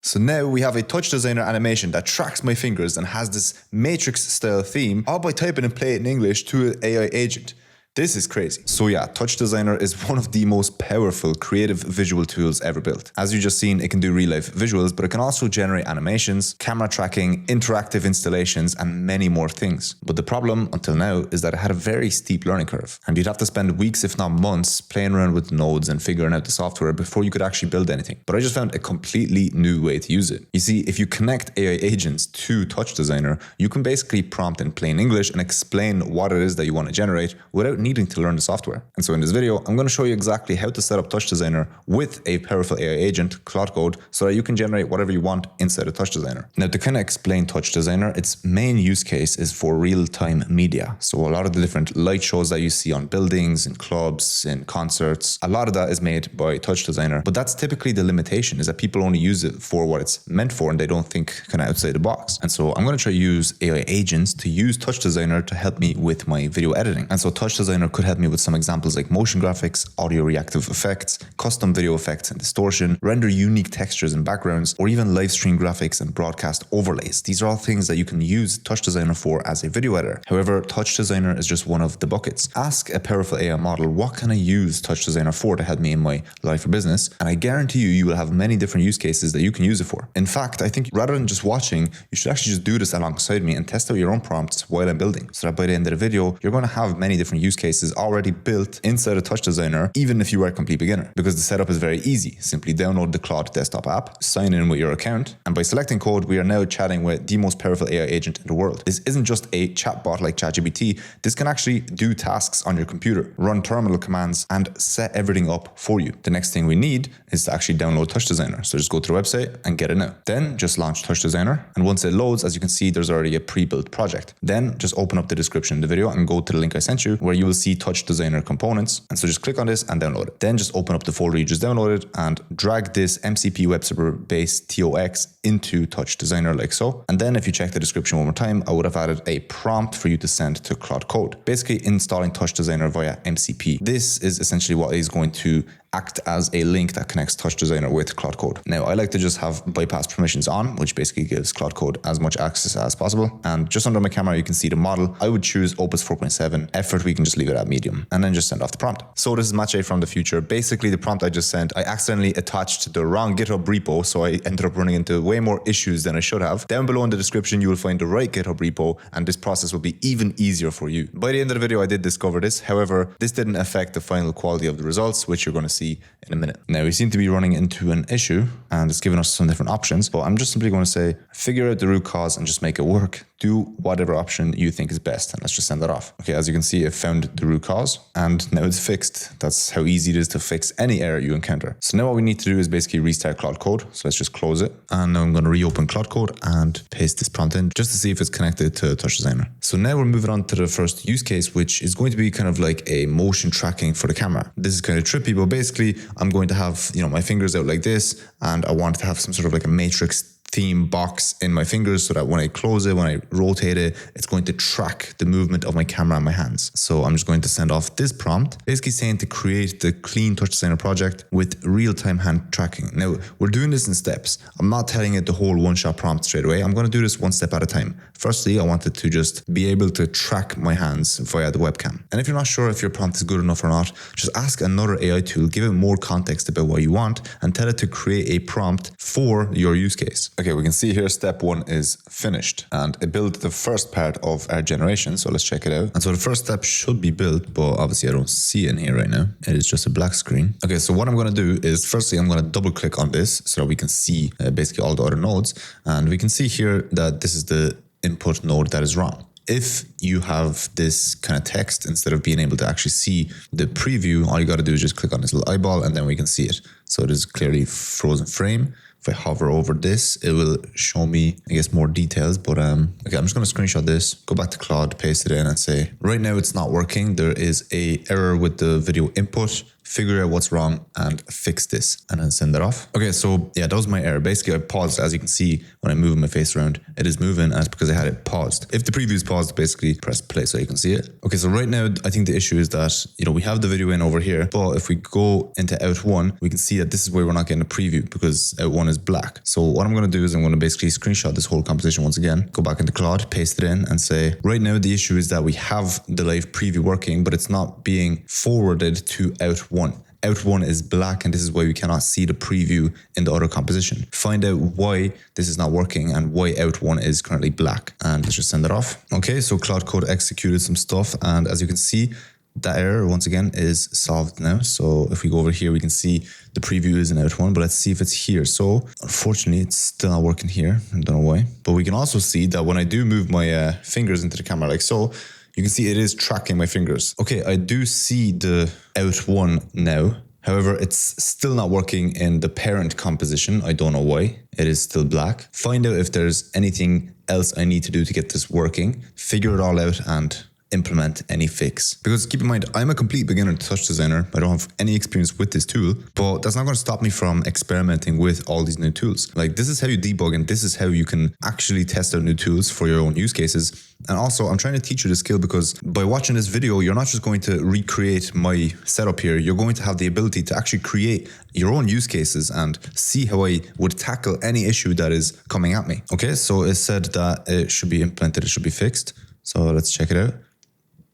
So now we have a TouchDesigner animation that tracks my fingers and has this matrix style theme, all by typing and play it in English to an AI agent. This is crazy. So yeah, TouchDesigner is one of the most powerful creative visual tools ever built. As you just seen, it can do real life visuals, but it can also generate animations, camera tracking, interactive installations, and many more things. But the problem until now is that it had a very steep learning curve, and you'd have to spend weeks, if not months, playing around with nodes and figuring out the software before you could actually build anything. But I just found a completely new way to use it. You see, if you connect AI agents to TouchDesigner, you can basically prompt in plain English and explain what it is that you want to generate without needing to learn the software. And so in this video, I'm going to show you exactly how to set up TouchDesigner with a powerful AI agent, Claude Code, so that you can generate whatever you want inside of TouchDesigner. Now, to kind of explain TouchDesigner, its main use case is for real-time media. So a lot of the different light shows that you see on buildings, in clubs, in concerts, a lot of that is made by TouchDesigner. But that's typically the limitation, is that people only use it for what it's meant for and they don't think kind of outside the box. And so I'm going to try to use AI agents to use TouchDesigner to help me with my video editing. And so TouchDesigner could help me with some examples like motion graphics, audio reactive effects, custom video effects and distortion, render unique textures and backgrounds, or even live stream graphics and broadcast overlays. These are all things that you can use TouchDesigner for as a video editor. However, TouchDesigner is just one of the buckets. Ask a powerful AI model, what can I use TouchDesigner for to help me in my life or business? And I guarantee you, you will have many different use cases that you can use it for. In fact, I think rather than just watching, you should actually just do this alongside me and test out your own prompts while I'm building, so that by the end of the video, you're going to have many different use cases already built inside of TouchDesigner, even if you are a complete beginner, because the setup is very easy. Simply download the Claude desktop app, sign in with your account, and by selecting Code, we are now chatting with the most powerful AI agent in the world. This isn't just a chatbot like ChatGPT. This can actually do tasks on your computer, run terminal commands, and set everything up for you. The next thing we need is to actually download TouchDesigner. So just go to the website and get it now. Then just launch TouchDesigner, and once it loads, as you can see, there's already a pre-built project. Then just open up the description of the video and go to the link I sent you, where you will see TouchDesigner components. And so just click on this and download it. Then just open up the folder you just downloaded and drag this MCP web server based TOX into TouchDesigner like so. And then if you check the description one more time, I would have added a prompt for you to send to Claude Code, basically installing TouchDesigner via MCP. This is essentially what is going to act as a link that connects TouchDesigner with Claude Code. Now, I like to just have bypass permissions on, which basically gives Claude Code as much access as possible. And just under my camera, you can see the model. I would choose Opus 4.7. Effort, we can just leave it at medium, and then just send off the prompt. So this is Maciej from the future. Basically, the prompt I just sent, I accidentally attached the wrong GitHub repo, so I ended up running into way more issues than I should have. Down below in the description, you will find the right GitHub repo, and this process will be even easier for you. By the end of the video, I did discover this. However, this didn't affect the final quality of the results, which you're going to see in a minute. Now, we seem to be running into an issue, and it's giving us some different options, but I'm just simply going to say, figure out the root cause and just make it work. Do whatever option you think is best, and let's just send that off. Okay, as you can see, it found the root cause, and now it's fixed. That's how easy it is to fix any error you encounter. So now what we need to do is basically restart Claude Code. So let's just close it. And now I'm going to reopen Claude Code and paste this prompt in just to see if it's connected to TouchDesigner. So now we're moving on to the first use case, which is going to be kind of like a motion tracking for the camera. This is kind of trippy, but basically I'm going to have, my fingers out like this, and I want to have some sort of like a matrix theme box in my fingers so that when I close it, when I rotate it, it's going to track the movement of my camera and my hands. So I'm just going to send off this prompt, basically saying to create the clean TouchDesigner project with real-time hand tracking. Now, we're doing this in steps. I'm not telling it the whole one-shot prompt straight away. I'm going to do this one step at a time. Firstly, I want it to just be able to track my hands via the webcam. And if you're not sure if your prompt is good enough or not, just ask another AI tool, give it more context about what you want, and tell it to create a prompt for your use case. Okay, we can see here step one is finished, and it built the first part of our generation. So let's check it out. And so the first step should be built, but obviously I don't see it in here right now. It is just a black screen. Okay, so what I'm going to do is firstly, I'm going to double click on this so that we can see basically all the other nodes. And we can see here that this is the input node that is wrong. If you have this kind of text, instead of being able to actually see the preview, all you got to do is just click on this little eyeball and then we can see it. So it is clearly frozen frame. If I hover over this, it will show me, I guess, more details. But okay, I'm just going to screenshot this, go back to Claude, paste it in and say, right now it's not working. There is a error with the video input. figure out what's wrong and fix this, and then send that off. Okay, so yeah, that was my error. Basically, I paused. As you can see, when I move my face around, it is moving, and it's because I had it paused. If the preview is paused, basically press play so you can see it. Okay, so right now, I think the issue is that, we have the video in over here, but if we go into out one, we can see that this is where we're not getting a preview because out one is black. So what I'm going to do is I'm going to basically screenshot this whole composition once again, go back into Claude, paste it in, and say, right now, the issue is that we have the live preview working, but it's not being forwarded to out one. Out one is black, and this is why we cannot see the preview in the other composition. Find out why this is not working and why out one is currently black. And let's just send it off. Okay, so Claude Code executed some stuff, and as you can see, that error once again is solved now. So if we go over here, we can see the preview is in out one, but let's see if it's here. So unfortunately, it's still not working here. I don't know why. But we can also see that when I do move my fingers into the camera like so, you can see it is tracking my fingers. Okay, I do see the out one now. However, it's still not working in the parent composition. I don't know why. It is still black. Find out if there's anything else I need to do to get this working. Figure it all out and implement any fix. Because keep in mind, I'm a complete beginner to TouchDesigner. I don't have any experience with this tool, but that's not going to stop me from experimenting with all these new tools. Like, this is how you debug, and this is how you can actually test out new tools for your own use cases. And also, I'm trying to teach you the skill because by watching this video, you're not just going to recreate my setup here. You're going to have the ability to actually create your own use cases and see how I would tackle any issue that is coming at me. Okay, so it said that it should be implemented, it should be fixed. So let's check it out.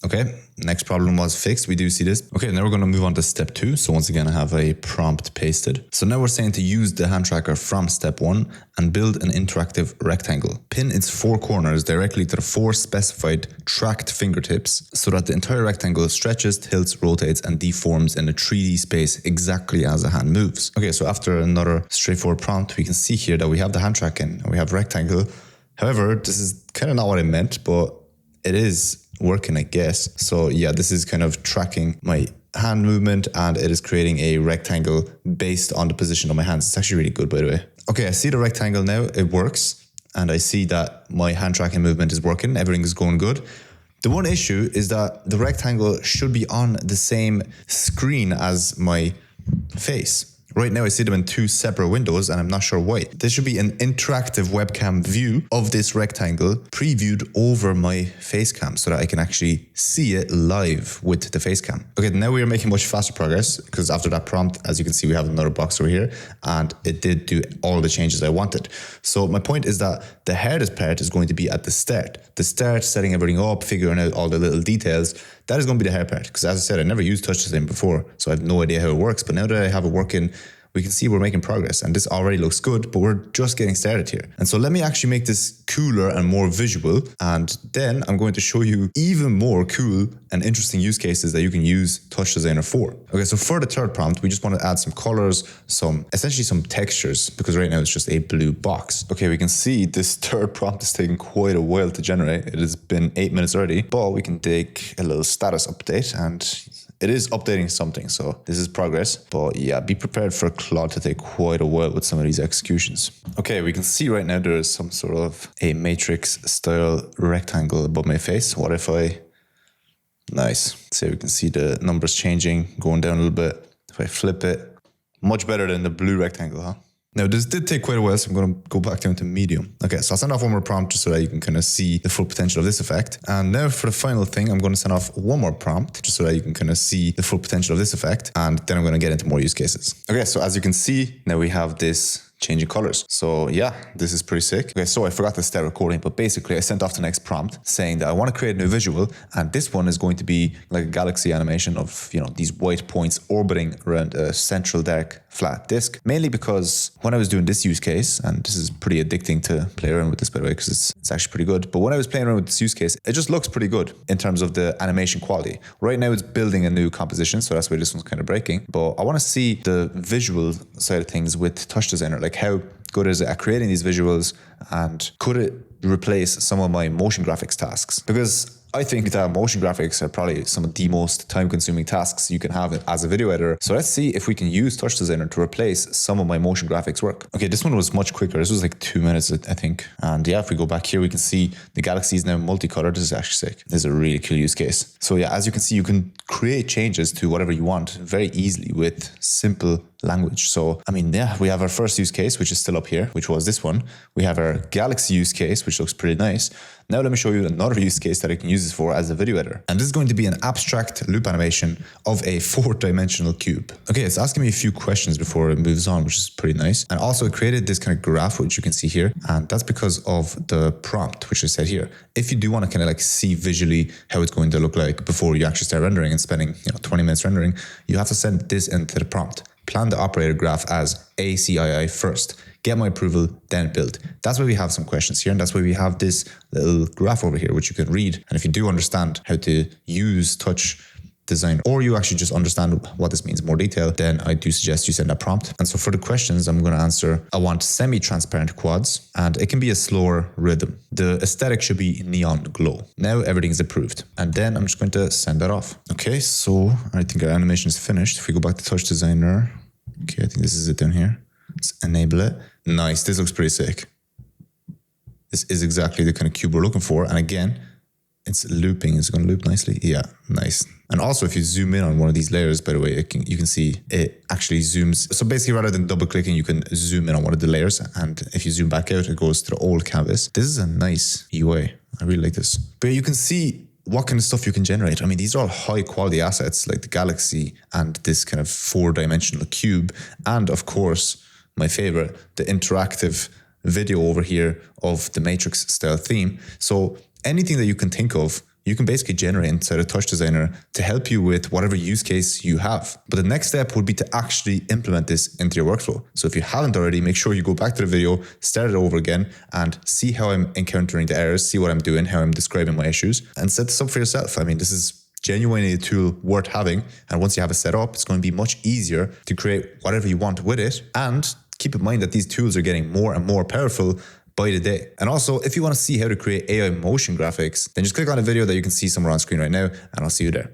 Okay, next problem was fixed. We do see this. Okay, now we're going to move on to step 2. So once again, I have a prompt pasted. So now we're saying to use the hand tracker from step 1 and build an interactive rectangle. Pin its 4 corners directly to the 4 specified tracked fingertips so that the entire rectangle stretches, tilts, rotates, and deforms in a 3D space exactly as the hand moves. Okay, so after another straightforward prompt, we can see here that we have the hand tracking and we have rectangle. However, this is kind of not what I meant, but it is working, I guess. So yeah, this is kind of tracking my hand movement, and it is creating a rectangle based on the position of my hands. It's actually really good, by the way. Okay, I see the rectangle now, it works, and I see that my hand tracking movement is working, everything is going good. The one issue is that the rectangle should be on the same screen as my face. Right now I see them in 2 separate windows, and I'm not sure why. There should be an interactive webcam view of this rectangle previewed over my face cam so that I can actually see it live with the face cam. Okay, now we are making much faster progress because after that prompt, as you can see, we have another box over here, and it did do all the changes I wanted. So my point is that the hardest part is going to be at the start. The start, setting everything up, figuring out all the little details. That is going to be the hard part because, as I said, I never used TouchDesigner before, so I have no idea how it works. But now that I have it working, we can see we're making progress, and this already looks good, but we're just getting started here. And so let me actually make this cooler and more visual, and then I'm going to show you even more cool and interesting use cases that you can use TouchDesigner for. Okay, so for the third prompt, we just want to add some colors, essentially some textures, because right now it's just a blue box. Okay, we can see this third prompt is taking quite a while to generate. It has been 8 minutes already, but we can take a little status update, and it is updating something, so this is progress. But yeah, be prepared for Claude to take quite a while with some of these executions. Okay, we can see right now there is some sort of a matrix style rectangle above my face. What if I... Nice. So we can see the numbers changing, going down a little bit. If I flip it, much better than the blue rectangle, huh? Now, this did take quite a while, so I'm going to go back down to medium. Okay, so I'll send off one more prompt just so that you can kind of see the full potential of this effect. And now for the final thing, I'm going to send off one more prompt just so that you can kind of see the full potential of this effect. And then I'm going to get into more use cases. Okay, so as you can see, now we have this changing colors. So yeah, this is pretty sick. Okay, so I forgot to start recording, but basically I sent off the next prompt saying that I want to create a new visual, and this one is going to be like a galaxy animation of, these white points orbiting around a central dark flat disk. Mainly because when I was doing this use case, and this is pretty addicting to play around with this, by the way, because it's actually pretty good. But when I was playing around with this use case, it just looks pretty good in terms of the animation quality. Right now it's building a new composition, so that's why this one's kind of breaking. But I want to see the visual side of things with TouchDesigner. Like, how good is it at creating these visuals, and could it replace some of my motion graphics tasks? Because I think that motion graphics are probably some of the most time-consuming tasks you can have as a video editor. So let's see if we can use TouchDesigner to replace some of my motion graphics work. Okay, this one was much quicker. This was like 2 minutes, I think. And yeah, if we go back here, we can see the galaxy is now multicolored. This is actually sick. This is a really cool use case. So yeah, as you can see, you can create changes to whatever you want very easily with simple language. So, I mean, yeah, we have our first use case, which is still up here, which was this one. We have our galaxy use case, which looks pretty nice. Now let me show you another use case that I can use this for as a video editor. And this is going to be an abstract loop animation of a 4-dimensional cube. Okay, it's asking me a few questions before it moves on, which is pretty nice. And also it created this kind of graph, which you can see here. And that's because of the prompt, which is set here. If you do want to kind of like see visually how it's going to look like before you actually start rendering and spending 20 minutes rendering, you have to send this into the prompt. Plan the operator graph as ACII first. Get my approval, then build. That's why we have some questions here, and that's why we have this little graph over here, which you can read. And if you do understand how to use TouchDesigner, or you actually just understand what this means in more detail, then I do suggest you send a prompt. And so for the questions, I'm going to answer, I want semi-transparent quads, and it can be a slower rhythm. The aesthetic should be neon glow. Now everything's approved. And then I'm just going to send that off. Okay, so I think our animation is finished. If we go back to TouchDesigner, okay, I think this is it down here. Let's enable it. Nice, this looks pretty sick. This is exactly the kind of cube we're looking for. And again, it's looping. Is it going to loop nicely? Yeah, nice. And also if you zoom in on one of these layers, by the way, you can see it actually zooms. So basically rather than double clicking, you can zoom in on one of the layers. And if you zoom back out, it goes to the old canvas. This is a nice UI. I really like this. But you can see what kind of stuff you can generate. I mean, these are all high quality assets like the galaxy and this kind of 4-dimensional cube. And of course, my favorite, the interactive video over here of the Matrix style theme. So anything that you can think of, you can basically generate inside of TouchDesigner to help you with whatever use case you have. But the next step would be to actually implement this into your workflow. So if you haven't already, make sure you go back to the video, start it over again, and see how I'm encountering the errors, see what I'm doing, how I'm describing my issues, and set this up for yourself. I mean, this is genuinely a tool worth having. And once you have it set up, it's going to be much easier to create whatever you want with it. And keep in mind that these tools are getting more and more powerful by the day. And also, if you want to see how to create AI motion graphics, then just click on a video that you can see somewhere on screen right now, and I'll see you there.